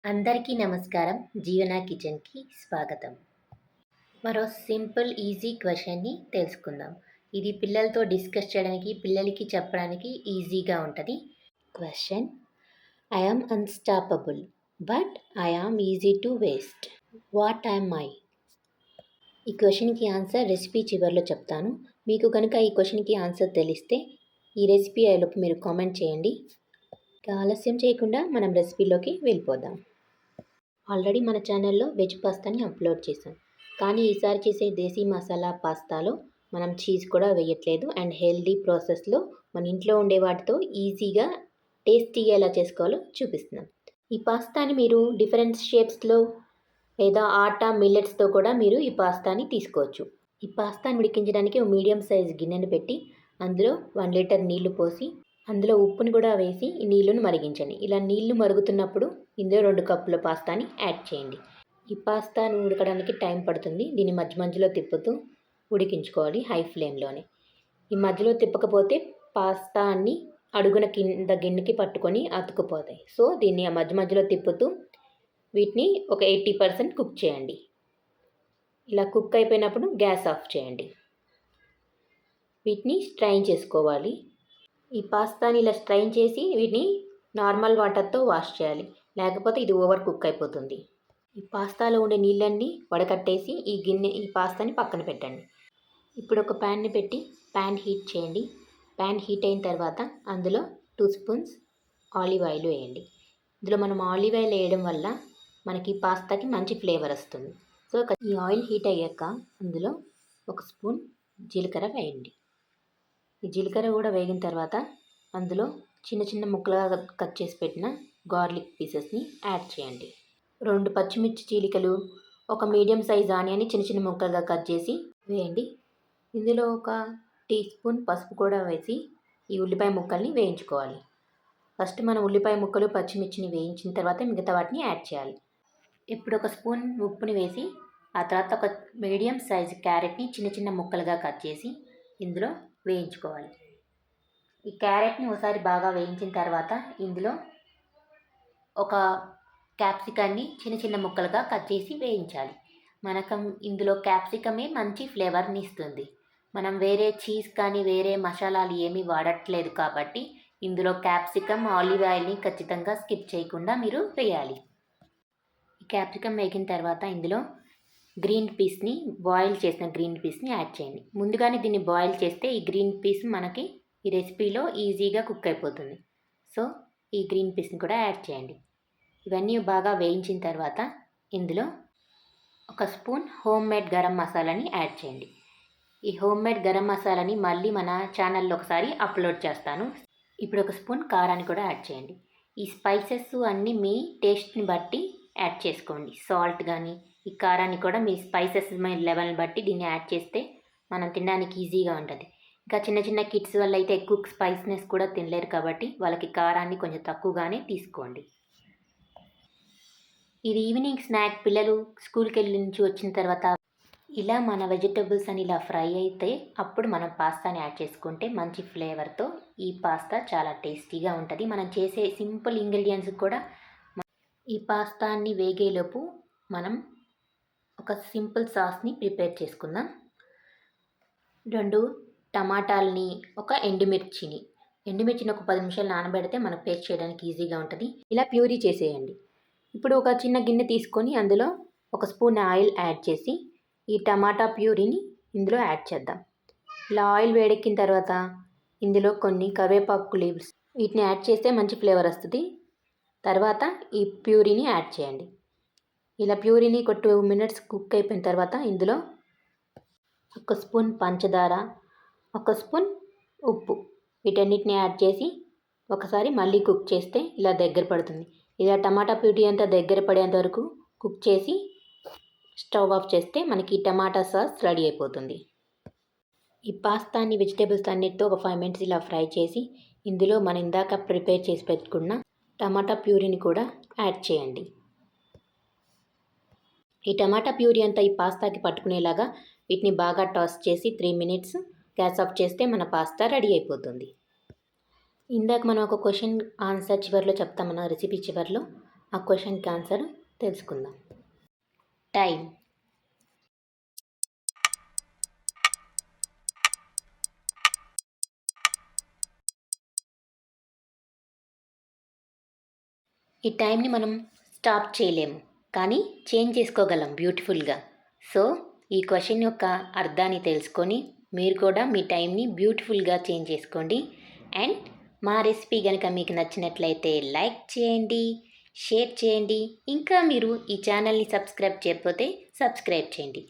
అందరికీ నమస్కారం. జీవన కిచెన్‌కి స్వాగతం. మరో సింపుల్, ఈజీ క్వెషన్‌ని తెలుసుకుందాం. ఇది పిల్లలతో డిస్కస్ చేయడానికి, పిల్లలకి చెప్పడానికి ఈజీగా ఉంటది. Question: I am unstoppable but I am easy to waste. What am I? ఈ క్వెషన్‌కి ఆన్సర్ రెసిపీ చివర్లో చెప్తాను. మీకు కనుక ఈ క్వెషన్‌కి ఆన్సర్ తెలిస్తే ఈ రెసిపీ అయ్యేలోపు మీరు కామెంట్ చేయండి. ఇక ఆలస్యం చేయకుండా మనం రెసిపీలోకి వెళ్ళిపోదాం. ఆల్రెడీ మన ఛానల్లో వెజ్ పాస్తాని అప్లోడ్ చేశాం. కానీ ఈసారి చేసే దేశీ మసాలా పాస్తాలో మనం చీజ్ కూడా వేయట్లేదు అండ్ హెల్దీ ప్రాసెస్లో మన ఇంట్లో ఉండే వాటితో ఈజీగా టేస్టీగా ఎలా చేసుకోవాలో చూపిస్తున్నాం. ఈ పాస్తాని మీరు డిఫరెంట్ షేప్స్లో లేదా ఆటా మిల్లెట్స్తో కూడా మీరు ఈ పాస్తాని తీసుకోవచ్చు. ఈ పాస్తాని ఉడికించడానికి ఒక మీడియం సైజ్ గిన్నెను పెట్టి అందులో 1 లీటర్ నీళ్లు పోసి అందులో ఉప్పుని కూడా వేసి ఈ నీళ్ళను మరిగించండి. ఇలా నీళ్లు మరుగుతున్నప్పుడు ఇందులో 2 కప్పుల పాస్తాని యాడ్ చేయండి. ఈ పాస్తాను ఉడకడానికి టైం పడుతుంది. దీన్ని మధ్య మధ్యలో తిప్పుతూ ఉడికించుకోవాలి హై ఫ్లేమ్లోనే. ఈ మధ్యలో తిప్పకపోతే పాస్తా అన్నీ అడుగున కింద గిన్నెకి పట్టుకొని అతుకుపోతాయి. సో దీన్ని ఆ మధ్య మధ్యలో తిప్పుతూ వీటిని ఒక 80% కుక్ చేయండి. ఇలా కుక్ అయిపోయినప్పుడు గ్యాస్ ఆఫ్ చేయండి. వీటిని స్ట్రైన్ చేసుకోవాలి. ఈ పాస్తాని ఇలా స్ట్రైన్ చేసి వీటిని నార్మల్ వాటర్తో వాష్ చేయాలి, లేకపోతే ఇది ఓవర్ కుక్ అయిపోతుంది. ఈ పాస్తాలో ఉండే నీళ్ళన్నీ వడకట్టేసి ఈ పాస్తాని పక్కన పెట్టండి. ఇప్పుడు ఒక ప్యాన్ని పెట్టి ప్యాన్ హీట్ చేయండి. ప్యాన్ హీట్ అయిన తర్వాత అందులో 2 స్పూన్స్ ఆలివ్ ఆయిల్ వేయండి. ఇందులో మనం ఆలివ్ ఆయిల్ వేయడం వల్ల మనకి పాస్తాకి మంచి ఫ్లేవర్ వస్తుంది. సో ఈ ఆయిల్ హీట్ అయ్యాక అందులో 1 స్పూన్ జీలకర్ర వేయండి. ఈ జీలకర్ర కూడా వేగిన తర్వాత అందులో చిన్న చిన్న ముక్కలుగా కట్ చేసి పెట్టిన గార్లిక్ పీసెస్ని యాడ్ చేయండి. 2 పచ్చిమిర్చి చీలికలు, ఒక మీడియం సైజ్ ఆనియన్ని చిన్న చిన్న ముక్కలుగా కట్ చేసి వేయండి. ఇందులో 1 టీ స్పూన్ పసుపు కూడా వేసి ఈ ఉల్లిపాయ ముక్కల్ని వేయించుకోవాలి. ఫస్ట్ మనం ఉల్లిపాయ ముక్కలు పచ్చిమిర్చిని వేయించిన తర్వాత మిగతా వాటిని యాడ్ చేయాలి. ఇప్పుడు 1 స్పూన్ ఉప్పుని వేసి ఆ తర్వాత ఒక మీడియం సైజ్ క్యారెట్ని చిన్న చిన్న ముక్కలుగా కట్ చేసి ఇందులో వేయించుకోవాలి. ఈ క్యారెట్ని ఒకసారి బాగా వేయించిన తర్వాత ఇందులో ఒక క్యాప్సికాన్ని చిన్న చిన్న ముక్కలుగా కట్ చేసి వేయించాలి. మనకు ఇందులో క్యాప్సికమే మంచి ఫ్లేవర్ని ఇస్తుంది. మనం వేరే చీజ్ కానీ వేరే మసాలాలు ఏమీ వాడట్లేదు కాబట్టి ఇందులో క్యాప్సికమ్, ఆలివ్ ఆయిల్ని ఖచ్చితంగా స్కిప్ చేయకుండా మీరు వేయాలి. ఈ క్యాప్సికమ్ వేగిన తర్వాత ఇందులో బాయిల్ చేసిన గ్రీన్ పీస్ని యాడ్ చేయండి. ముందుగానే దీన్ని బాయిల్ చేస్తే ఈ గ్రీన్ పీస్ మనకి ఈ రెసిపీలో ఈజీగా కుక్ అయిపోతుంది. సో ఈ గ్రీన్ పీస్ని కూడా యాడ్ చేయండి. ఇవన్నీ బాగా వేయించిన తర్వాత ఇందులో 1 స్పూన్ హోమ్ మేడ్ గరం మసాలాని యాడ్ చేయండి. ఈ హోమ్ మేడ్ గరం మసాలాని మళ్ళీ మన ఛానల్లో ఒకసారి అప్లోడ్ చేస్తాను. ఇప్పుడు 1 స్పూన్ కారాన్ని కూడా యాడ్ చేయండి. ఈ స్పైసెస్ అన్నీ మీ టేస్ట్ని బట్టి యాడ్ చేసుకోండి. సాల్ట్ కానీ ఈ కారాన్ని కూడా మీ స్పైసెస్ లెవెల్ని బట్టి దీన్ని యాడ్ చేస్తే మనం తినడానికి ఈజీగా ఉంటుంది. ఇంకా చిన్న చిన్న కిడ్స్ వల్ల అయితే ఎక్కువ స్పైస్నెస్ కూడా తినలేరు కాబట్టి వాళ్ళకి కారాన్ని కొంచెం తక్కువగానే తీసుకోండి. ఇది ఈవినింగ్ స్నాక్. పిల్లలు స్కూల్కి వెళ్ళి నుంచి వచ్చిన తర్వాత ఇలా మన వెజిటబుల్స్ అని ఇలా ఫ్రై అయితే అప్పుడు మనం పాస్తాని యాడ్ చేసుకుంటే మంచి ఫ్లేవర్తో ఈ పాస్తా చాలా టేస్టీగా ఉంటుంది. మనం చేసే సింపుల్ ఇంగ్రీడియంట్స్ కూడా ఈ పాస్తాని వేగేలోపు మనం ఒక సింపుల్ సాస్ని ప్రిపేర్ చేసుకుందాం. 2 టమాటాలని, ఒక ఎండుమిర్చిని ఒక 10 నిమిషాలు నానబెడితే మనకు పేస్ట్ చేయడానికి ఈజీగా ఉంటుంది. ఇలా ప్యూరీ చేసేయండి. ఇప్పుడు ఒక చిన్న గిన్నె తీసుకొని అందులో 1 స్పూన్ ఆయిల్ యాడ్ చేసి ఈ టమాటా ప్యూరీని ఇందులో యాడ్ చేద్దాం. ఇలా ఆయిల్ వేడెక్కిన తర్వాత ఇందులో కొన్ని కరివేపాకు లీవ్స్ వీటిని యాడ్ చేస్తే మంచి ఫ్లేవర్ వస్తుంది. తర్వాత ఈ ప్యూరీని యాడ్ చేయండి. ఇలా ప్యూరీని ఒక 2 మినిట్స్ కుక్ అయిపోయిన తర్వాత ఇందులో 1 స్పూన్ పంచదార, 1 స్పూన్ ఉప్పు వీటన్నిటిని యాడ్ చేసి ఒకసారి మళ్ళీ కుక్ చేస్తే ఇలా దగ్గర పడుతుంది. ఇలా టమాటా ప్యూరీ అంతా దగ్గర పడేంత వరకు కుక్ చేసి స్టవ్ ఆఫ్ చేస్తే మనకి టమాటా సాస్ రెడీ అయిపోతుంది. ఈ పాస్తాని వెజిటేబుల్స్ అన్నిటితో ఒక 5 మినిట్స్ ఇలా ఫ్రై చేసి ఇందులో మనం ఇందాక ప్రిపేర్ చేసి పెట్టుకున్న టమాటా ప్యూరీని కూడా యాడ్ చేయండి. ఈ టమాటా ప్యూరీ అంతా ఈ పాస్తాకి పట్టుకునేలాగా వీటిని బాగా టాస్ చేసి 3 మినిట్స్ గ్యాస్ ఆఫ్ చేస్తే మన పాస్తా రెడీ అయిపోతుంది. ఇందాక మనం ఒక క్వశ్చన్ ఆన్సర్ చివరిలో చెప్తాం, మన రెసిపీ చివరిలో. ఆ క్వశ్చన్కి ఆన్సర్ తెలుసుకుందాం. టైం. ఈ టైంని మనం స్టాప్ చేయలేము, కానీ చేంజ్ చేసుకోగలం బ్యూటిఫుల్గా. సో ఈ క్వశ్చన్ యొక్క అర్థాన్ని తెలుసుకొని మీరు కూడా మీ టైంని బ్యూటిఫుల్గా చేంజ్ చేసుకోండి. అండ్ మా రెసిపీ కనుక మీకు నచ్చినట్లయితే లైక్ చేయండి, షేర్ చేయండి. ఇంకా మీరు ఈ ఛానల్ని సబ్స్క్రైబ్ చేయకపోతే సబ్స్క్రైబ్ చేయండి.